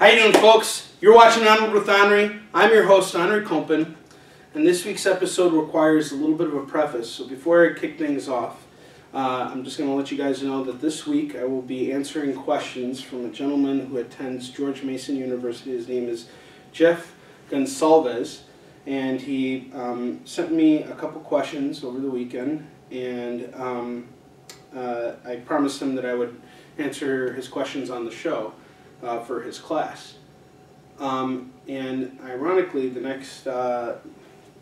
How you doing, folks? You're watching Onward with Onrie. I'm your host, Onrie Kompan, and this week's episode requires a little bit of a preface. So before I kick things off, I'm just going to let you guys know that this week I will be answering questions from a gentleman who attends George Mason University. His name is Jess Gonsalves, and he sent me a couple questions over the weekend, and I promised him that I would answer his questions on the show for his class. And ironically, the next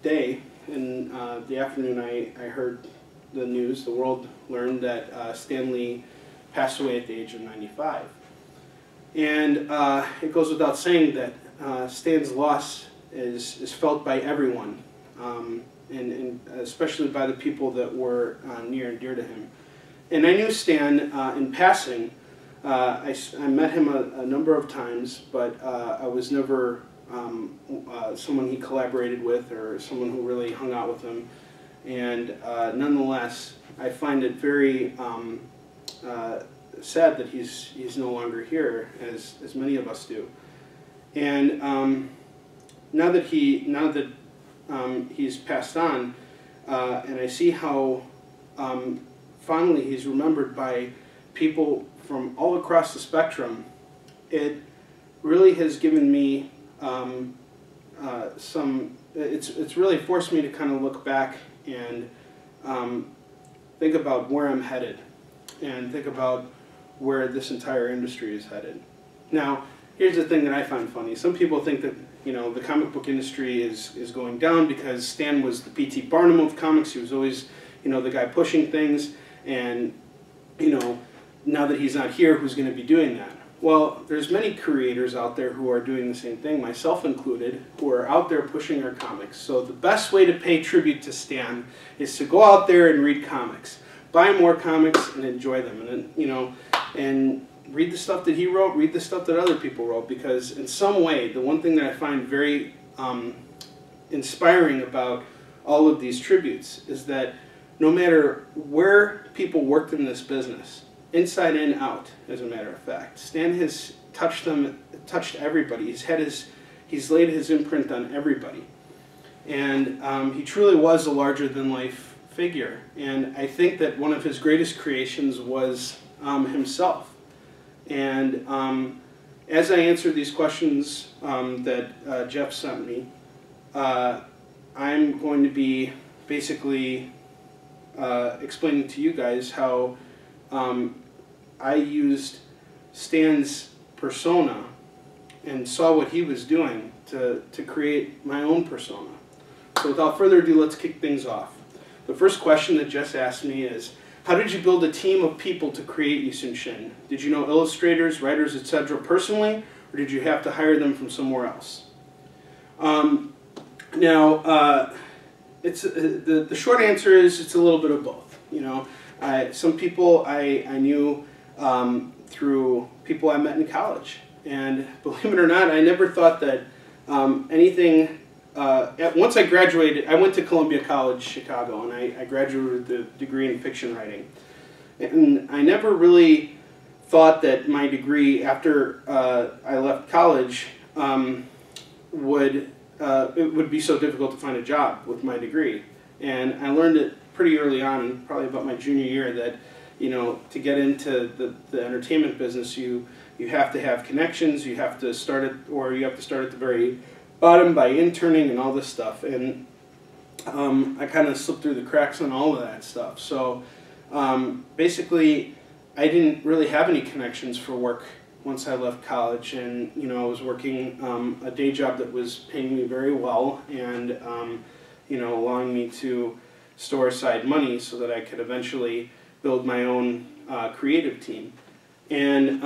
day, in the afternoon, I heard the news. The world learned that Stan Lee passed away at the age of 95. And it goes without saying that Stan's loss is felt by everyone, and especially by the people that were near and dear to him. And I knew Stan in passing. I met him a number of times, but I was never someone he collaborated with or someone who really hung out with him. And nonetheless, I find it very sad that he's no longer here, as many of us do. And now that he's passed on, and I see how fondly he's remembered by people from all across the spectrum, it really has given me it's really forced me to kind of look back and think about where I'm headed and think about where this entire industry is headed. Now, here's the thing that I find funny. Some people think that, you know, the comic book industry is going down because Stan was the P.T. Barnum of comics. He was always, you know, the guy pushing things, and, you know, now that he's not here, who's going to be doing that? Well, there's many creators out there who are doing the same thing, myself included, who are out there pushing our comics. So the best way to pay tribute to Stan is to go out there and read comics. Buy more comics and enjoy them. And, you know, and read the stuff that he wrote, read the stuff that other people wrote, because in some way, the one thing that I find very inspiring about all of these tributes is that no matter where people worked in this business, inside and out, as a matter of fact, Stan has touched everybody. He's laid his imprint on everybody, and he truly was a larger-than-life figure. And I think that one of his greatest creations was himself. And as I answer these questions that Jeff sent me, I'm going to be basically explaining to you guys how I used Stan's persona and saw what he was doing to create my own persona. So without further ado, let's kick things off. The first question that Jess asked me is, how did you build a team of people to create Yixun Shin? Did you know illustrators, writers, etc. personally, or did you have to hire them from somewhere else? The short answer is it's a little bit of both. You know, some people I knew through people I met in college, and believe it or not, I never thought that anything. Once I graduated, I went to Columbia College, Chicago, and I graduated with a degree in fiction writing. And I never really thought that my degree, after I left college, it would be so difficult to find a job with my degree. And I learned it pretty early on, probably about my junior year, that, you know, to get into the entertainment business, you have to have connections, you have to start at the very bottom by interning and all this stuff. And I kind of slipped through the cracks on all of that stuff. So basically, I didn't really have any connections for work once I left college, and, you know, I was working a day job that was paying me very well, and you know, allowing me to store aside money so that I could eventually build my own creative team. And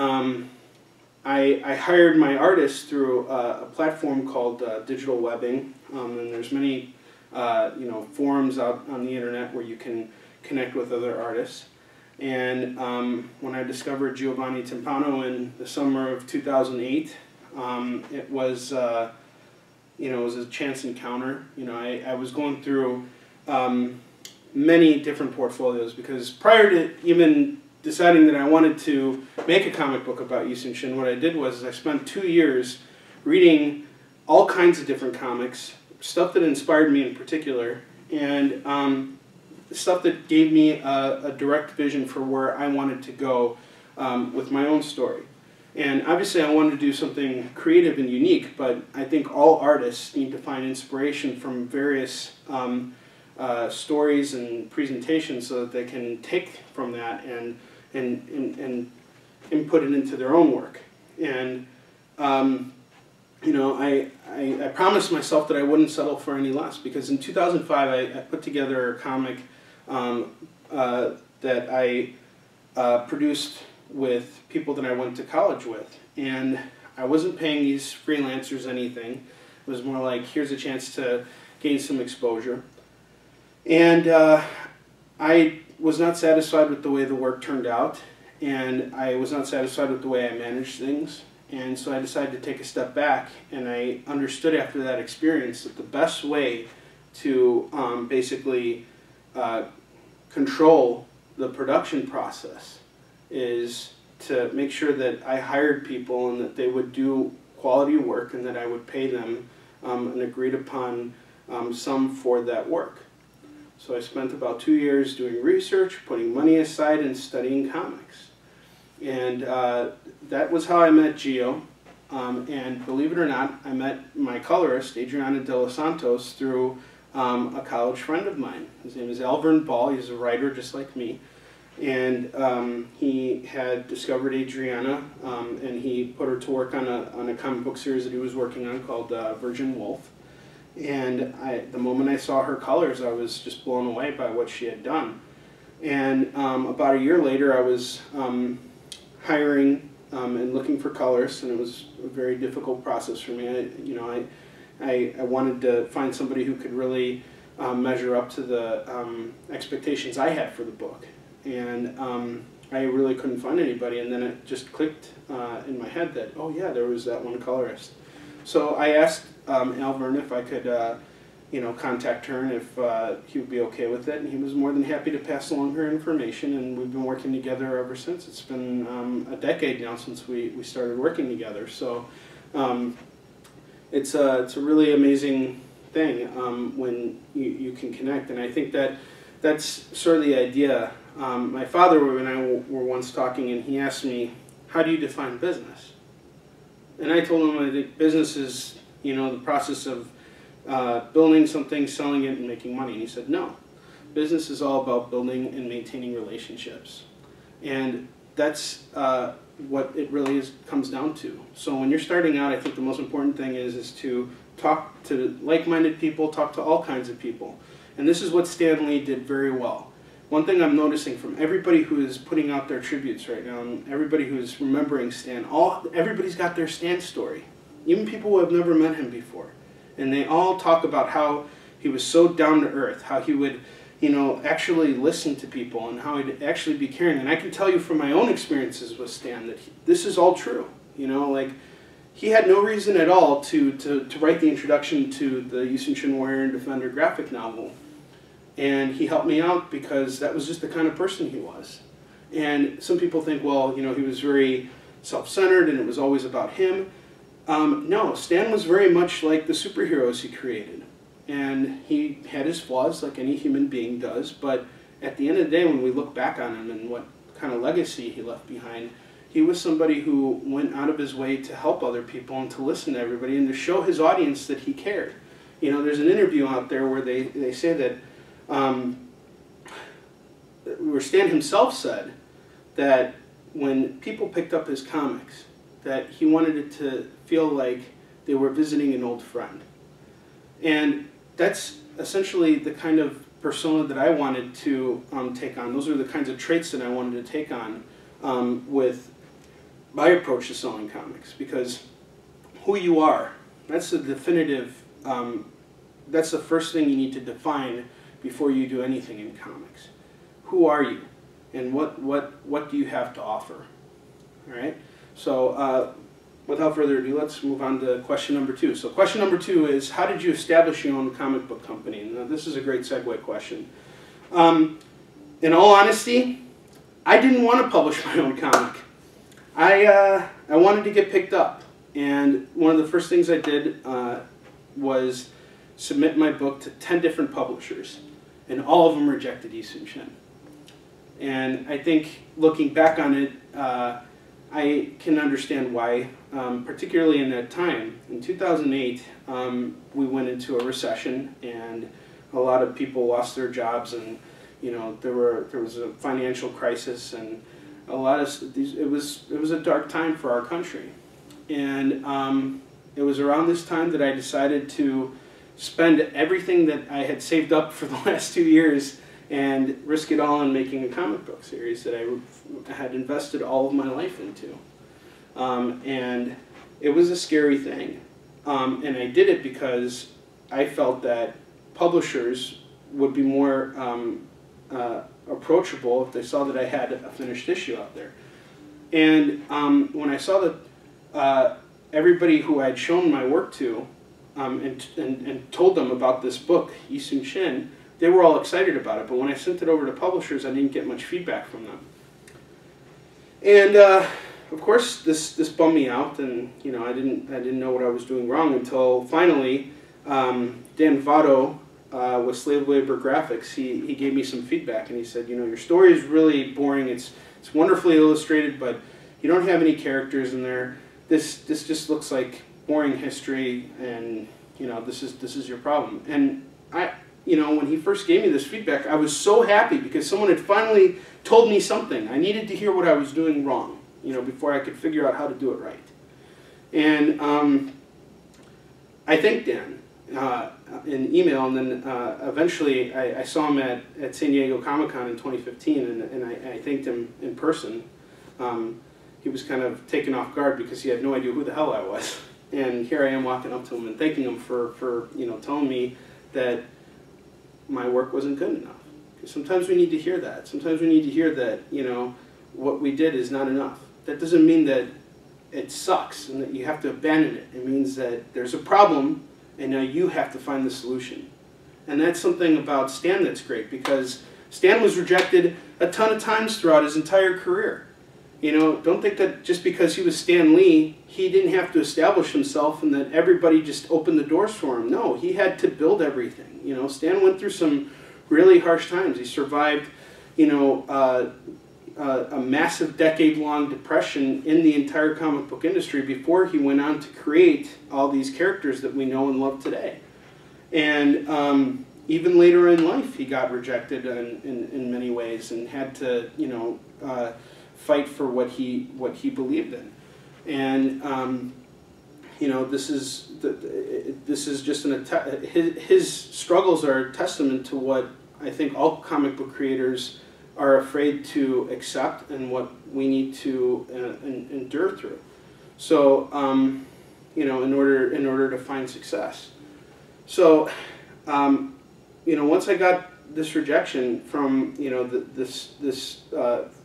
I hired my artists through a platform called digital webbing, and there's many you know, forums out on the internet where you can connect with other artists. And when I discovered Giovanni Timpano in the summer of 2008, it was you know, it was a chance encounter. You know, I was going through many different portfolios, because prior to even deciding that I wanted to make a comic book about Yu Shin, what I did was I spent 2 years reading all kinds of different comics, stuff that inspired me in particular, and stuff that gave me a direct vision for where I wanted to go with my own story. And obviously I wanted to do something creative and unique, but I think all artists need to find inspiration from various stories and presentations so that they can take from that and input it into their own work. And you know, I promised myself that I wouldn't settle for any less, because in 2005 I put together a comic that I produced with people that I went to college with, and I wasn't paying these freelancers anything. It was more like, here's a chance to gain some exposure. And I was not satisfied with the way the work turned out, and I was not satisfied with the way I managed things, and so I decided to take a step back, and I understood after that experience that the best way to basically control the production process is to make sure that I hired people and that they would do quality work and that I would pay them an agreed upon sum for that work. So I spent about 2 years doing research, putting money aside, and studying comics. And that was how I met Gio. And believe it or not, I met my colorist, Adriana de los Santos, through a college friend of mine. His name is Alvern Ball. He's a writer just like me. And he had discovered Adriana, and he put her to work on a comic book series that he was working on called Virgin Wolf. And the moment I saw her colors, I was just blown away by what she had done. And about a year later, I was hiring and looking for colorists, and it was a very difficult process for me. I wanted to find somebody who could really measure up to the expectations I had for the book. And I really couldn't find anybody, and then it just clicked in my head that, oh yeah, there was that one colorist. So I asked Alvern if I could contact her and if he would be okay with it, and he was more than happy to pass along her information, and we've been working together ever since. It's been a decade now since we started working together, so it's a really amazing thing when you can connect, and I think that's sort of the idea. My father and I were once talking, and he asked me, how do you define business? And I told him I think business is, the process of building something, selling it, and making money. And he said, no. Business is all about building and maintaining relationships. And that's what it really comes down to. So when you're starting out, I think the most important thing is to talk to like-minded people, talk to all kinds of people. And this is what Stan Lee did very well. One thing I'm noticing from everybody who is putting out their tributes right now, and everybody who is remembering Stan, everybody's got their Stan story. Even people who have never met him before. And they all talk about how he was so down to earth, how he would, actually listen to people, and how he'd actually be caring. And I can tell you from my own experiences with Stan that this is all true. He had no reason at all to write the introduction to the Yu Shin Warrior and Defender graphic novel. And he helped me out because that was just the kind of person he was. And some people think, well, he was very self-centered and it was always about him. No, Stan was very much like the superheroes he created. And he had his flaws like any human being does, but at the end of the day, when we look back on him and what kind of legacy he left behind, he was somebody who went out of his way to help other people and to listen to everybody and to show his audience that he cared. There's an interview out there where they say that where Stan himself said that when people picked up his comics, that he wanted it to feel like they were visiting an old friend. And that's essentially the kind of persona that I wanted to take on. Those are the kinds of traits that I wanted to take on with my approach to selling comics, because who you are, that's the definitive, that's the first thing you need to define before you do anything in comics. Who are you, and what do you have to offer? All right. So without further ado, let's move on to question number 2. So question number 2 is, how did you establish your own comic book company? Now this is a great segue question. In all honesty, I didn't want to publish my own comic. I wanted to get picked up, and one of the first things I did was submit my book to 10 different publishers, and all of them rejected Yi-Sun Shin. And I think looking back on it, I can understand why, particularly in that time. In 2008, we went into a recession, and a lot of people lost their jobs, and there was a financial crisis, and a lot of these. It was a dark time for our country, and it was around this time that I decided to spend everything that I had saved up for the last 2 years and risk it all on making a comic book series that I had invested all of my life into. And it was a scary thing. And I did it because I felt that publishers would be more approachable if they saw that I had a finished issue out there. And when I saw that everybody who I'd shown my work to and told them about this book, Yi-Sun Shin, they were all excited about it. But when I sent it over to publishers, I didn't get much feedback from them. And of course, this bummed me out, and I didn't know what I was doing wrong until finally Dan Votto with Slave Labor Graphics, he gave me some feedback, and he said, your story is really boring. It's wonderfully illustrated, but you don't have any characters in there. This just looks like boring history, and this is your problem. And when he first gave me this feedback, I was so happy because someone had finally told me something. I needed to hear what I was doing wrong, before I could figure out how to do it right. And I thanked Dan in email, and then eventually I saw him at San Diego Comic-Con in 2015, and I thanked him in person. He was kind of taken off guard because he had no idea who the hell I was. And here I am walking up to him and thanking him for telling me that my work wasn't good enough. Because sometimes we need to hear that. Sometimes we need to hear that, what we did is not enough. That doesn't mean that it sucks and that you have to abandon it. It means that there's a problem, and now you have to find the solution. And that's something about Stan that's great, because Stan was rejected a ton of times throughout his entire career. Don't think that just because he was Stan Lee, he didn't have to establish himself and that everybody just opened the doors for him. No, he had to build everything. Stan went through some really harsh times. He survived, a massive decade-long depression in the entire comic book industry before he went on to create all these characters that we know and love today. And even later in life, he got rejected in many ways and had to, fight for what he believed in. And this is just his struggles are a testament to what I think all comic book creators are afraid to accept and what we need to endure through. So in order to find success. So once I got this rejection from this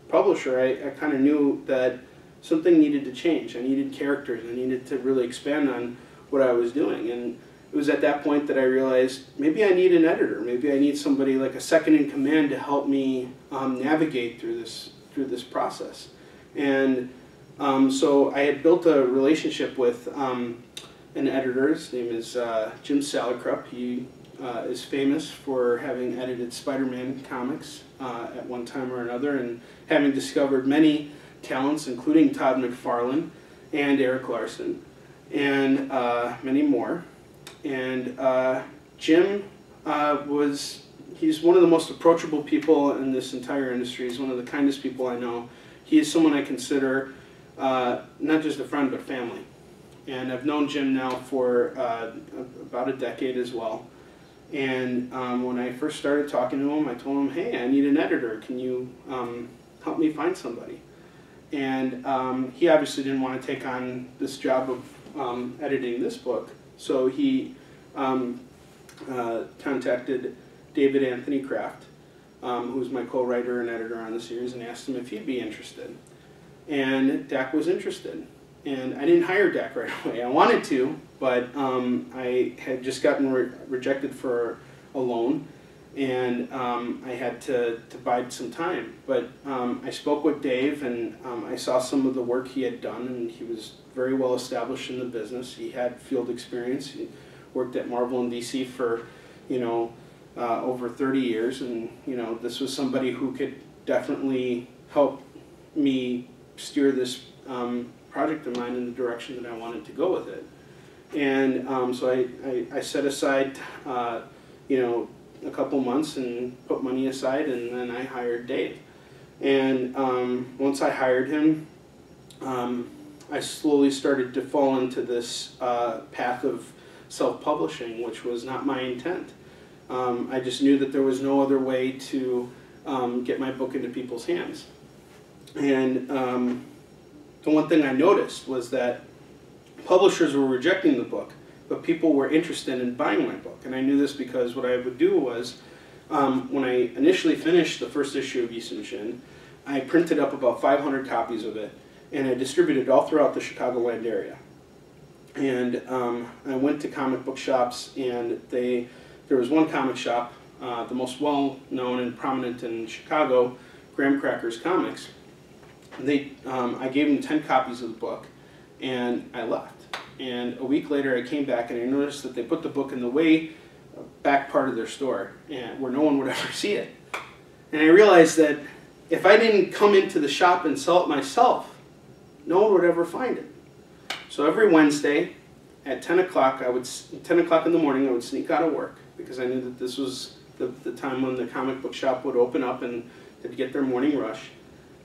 publisher, I kind of knew that something needed to change. I needed characters. I needed to really expand on what I was doing. And it was at that point that I realized maybe I need an editor. Maybe I need somebody like a second in command to help me navigate through this process. And so I had built a relationship with an editor. His name is Jim Salicrup. He is famous for having edited Spider-Man comics at one time or another, and having discovered many talents, including Todd McFarlane and Eric Larson, and many more. And Jim he's one of the most approachable people in this entire industry. He's one of the kindest people I know. He is someone I consider not just a friend, but family. And I've known Jim now for about a decade as well. And when I first started talking to him, I told him, hey, I need an editor. Can you help me find somebody? And he obviously didn't want to take on this job of editing this book. So he contacted David Anthony Kraft, who's my co-writer and editor on the series, and asked him if he'd be interested. And Dak was interested. And I didn't hire Dak right away. I wanted to, but I had just gotten rejected for a loan. and I had to bide some time. But I spoke with Dave, and I saw some of the work he had done, and he was very well established in the business. He had field experience. He worked at Marvel in DC for, over 30 years, and this was somebody who could definitely help me steer this project of mine in the direction that I wanted to go with it. And so I set aside, a couple months and put money aside, and then I hired Dave. And once I hired him, I slowly started to fall into this path of self-publishing, which was not my intent. I just knew that there was no other way to get my book into people's hands. And the one thing I noticed was that publishers were rejecting the book, but people were interested in buying my book. And I knew this because what I would do was, when I initially finished the first issue of Yisun-Shin, I printed up about 500 copies of it, and I distributed all throughout the Chicagoland area. And I went to comic book shops, and there was one comic shop, the most well-known and prominent in Chicago, Graham Cracker's Comics. I gave them 10 copies of the book, and I left. And a week later I came back, and I noticed that they put the book in the way back part of their store, and where no one would ever see it. And I realized that if I didn't come into the shop and sell it myself, no one would ever find it. So every Wednesday at 10 o'clock in the morning, I would sneak out of work, because I knew that this was the time when the comic book shop would open up and they'd get their morning rush.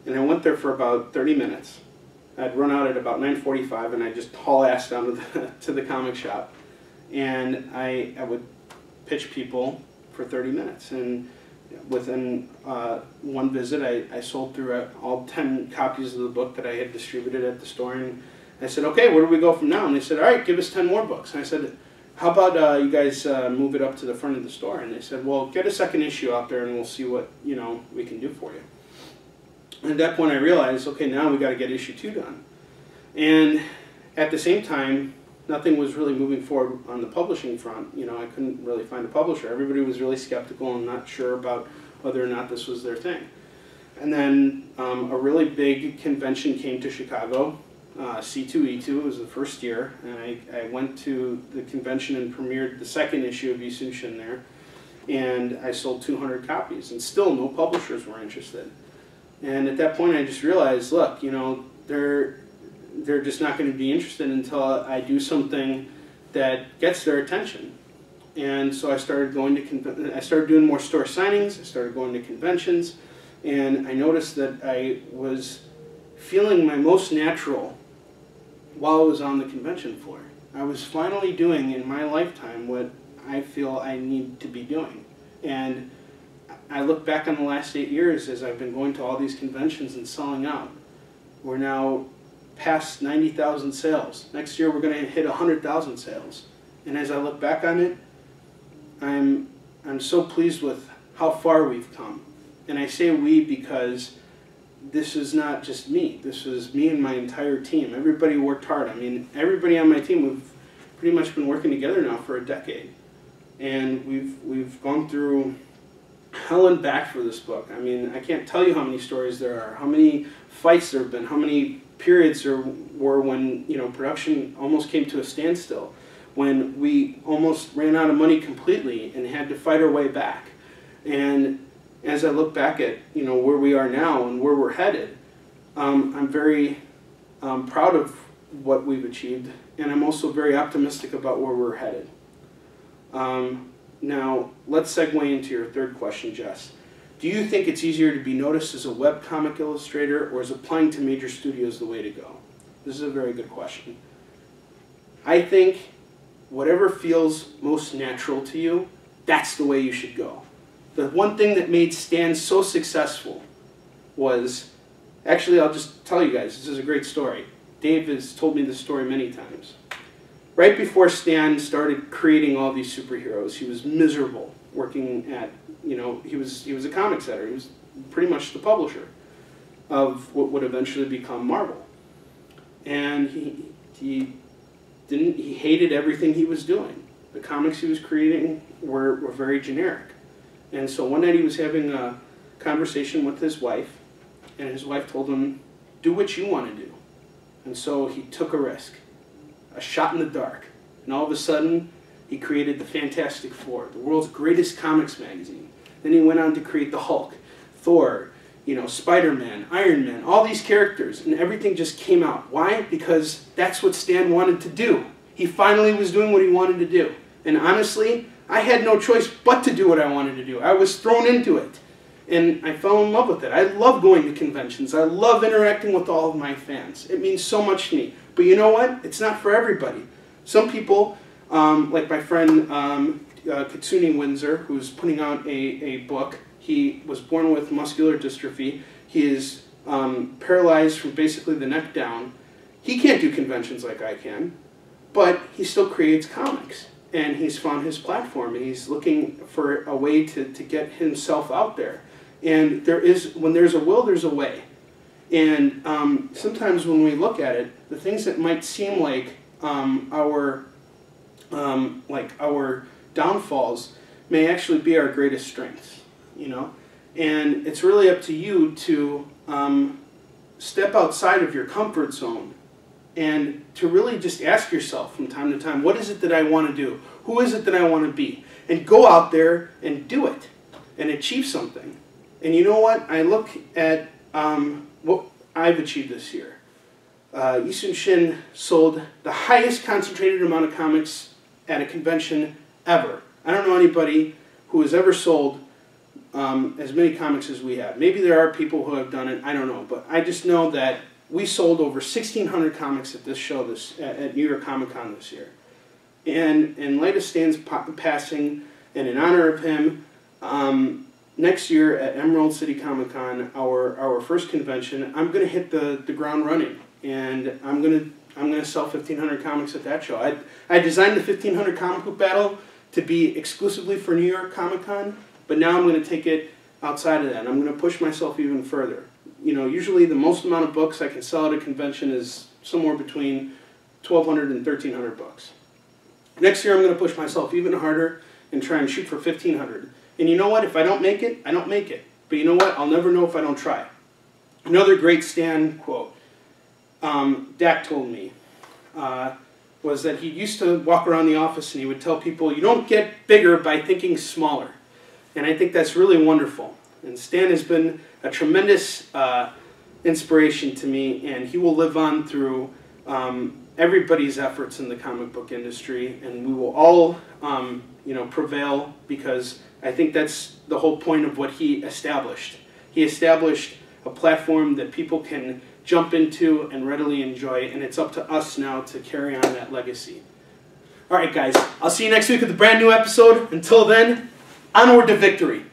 And I went there for about 30 minutes. I'd run out at about 9:45, and I'd just haul ass down to the comic shop. And I would pitch people for 30 minutes. And within one visit, I sold through all 10 copies of the book that I had distributed at the store. And I said, okay, where do we go from now? And they said, all right, give us 10 more books. And I said, how about you guys move it up to the front of the store? And they said, well, get a second issue out there, and we'll see what we can do for you. And at that point I realized, okay, now we got to get issue 2 done. And at the same time, nothing was really moving forward on the publishing front. I couldn't really find a publisher. Everybody was really skeptical and not sure about whether or not this was their thing. And then a really big convention came to Chicago. C2E2 was the first year, and I went to the convention and premiered the second issue of Yisun-Shin there, and I sold 200 copies, and still no publishers were interested. And at that point I just realized, look, they're just not going to be interested until I do something that gets their attention. And so I started doing more store signings, I started going to conventions, and I noticed that I was feeling my most natural while I was on the convention floor. I was finally doing in my lifetime what I feel I need to be doing. And I look back on the last 8 years as I've been going to all these conventions and selling out. We're now past 90,000 sales. Next year we're going to hit 100,000 sales. And as I look back on it, I'm so pleased with how far we've come. And I say we because this is not just me. This was me and my entire team. Everybody worked hard. I mean, everybody on my team, we've pretty much been working together now for a decade. And we've gone through hell and back for this book. I mean, I can't tell you how many stories there are, how many fights there have been, how many periods there were when production almost came to a standstill, when we almost ran out of money completely and had to fight our way back. And as I look back at where we are now and where we're headed, I'm very proud of what we've achieved, and I'm also very optimistic about where we're headed. Now, let's segue into your third question, Jess. Do you think it's easier to be noticed as a webcomic illustrator, or is applying to major studios the way to go? This is a very good question. I think whatever feels most natural to you, that's the way you should go. The one thing that made Stan so successful was, actually I'll just tell you guys, this is a great story. Dave has told me this story many times. Right before Stan started creating all these superheroes, he was miserable working at, he was a comics editor. He was pretty much the publisher of what would eventually become Marvel. And he hated everything he was doing. The comics he was creating were very generic. And so one night he was having a conversation with his wife, and his wife told him, do what you want to do. And so he took a risk, a shot in the dark. And all of a sudden, he created the Fantastic Four, the world's greatest comics magazine. Then he went on to create the Hulk, Thor, Spider-Man, Iron Man, all these characters, and everything just came out. Why? Because that's what Stan wanted to do. He finally was doing what he wanted to do. And honestly, I had no choice but to do what I wanted to do. I was thrown into it. And I fell in love with it. I love going to conventions. I love interacting with all of my fans. It means so much to me. But you know what? It's not for everybody. Some people, like my friend Kitsune Windsor, who's putting out a book. He was born with muscular dystrophy. He is paralyzed from basically the neck down. He can't do conventions like I can, but he still creates comics. And he's found his platform, and he's looking for a way to get himself out there. And when there's a will, there's a way. And sometimes when we look at it, the things that might seem like our downfalls may actually be our greatest strengths, And it's really up to you to step outside of your comfort zone and to really just ask yourself from time to time, what is it that I want to do? Who is it that I want to be? And go out there and do it and achieve something. And you know what? I look at what I've achieved this year. Yisun Shin sold the highest concentrated amount of comics at a convention ever. I don't know anybody who has ever sold as many comics as we have. Maybe there are people who have done it. I don't know. But I just know that we sold over 1,600 comics at this show at New York Comic Con this year. And in light of Stan's passing, and in honor of him, next year at Emerald City Comic Con, our first convention, I'm going to hit the ground running, and I'm going to sell 1,500 comics at that show. I designed the 1,500 comic book battle to be exclusively for New York Comic Con, but now I'm going to take it outside of that, and I'm going to push myself even further. Usually the most amount of books I can sell at a convention is somewhere between 1,200 and 1,300 books. Next year I'm going to push myself even harder and try and shoot for 1,500. And you know what? If I don't make it, I don't make it. But you know what? I'll never know if I don't try. Another great Stan quote Dak told me was that he used to walk around the office and he would tell people, you don't get bigger by thinking smaller. And I think that's really wonderful. And Stan has been a tremendous inspiration to me, and he will live on through everybody's efforts in the comic book industry, and we will all prevail, because I think that's the whole point of what he established. He established a platform that people can jump into and readily enjoy, and it's up to us now to carry on that legacy. All right, guys, I'll see you next week with a brand new episode. Until then, onward to victory.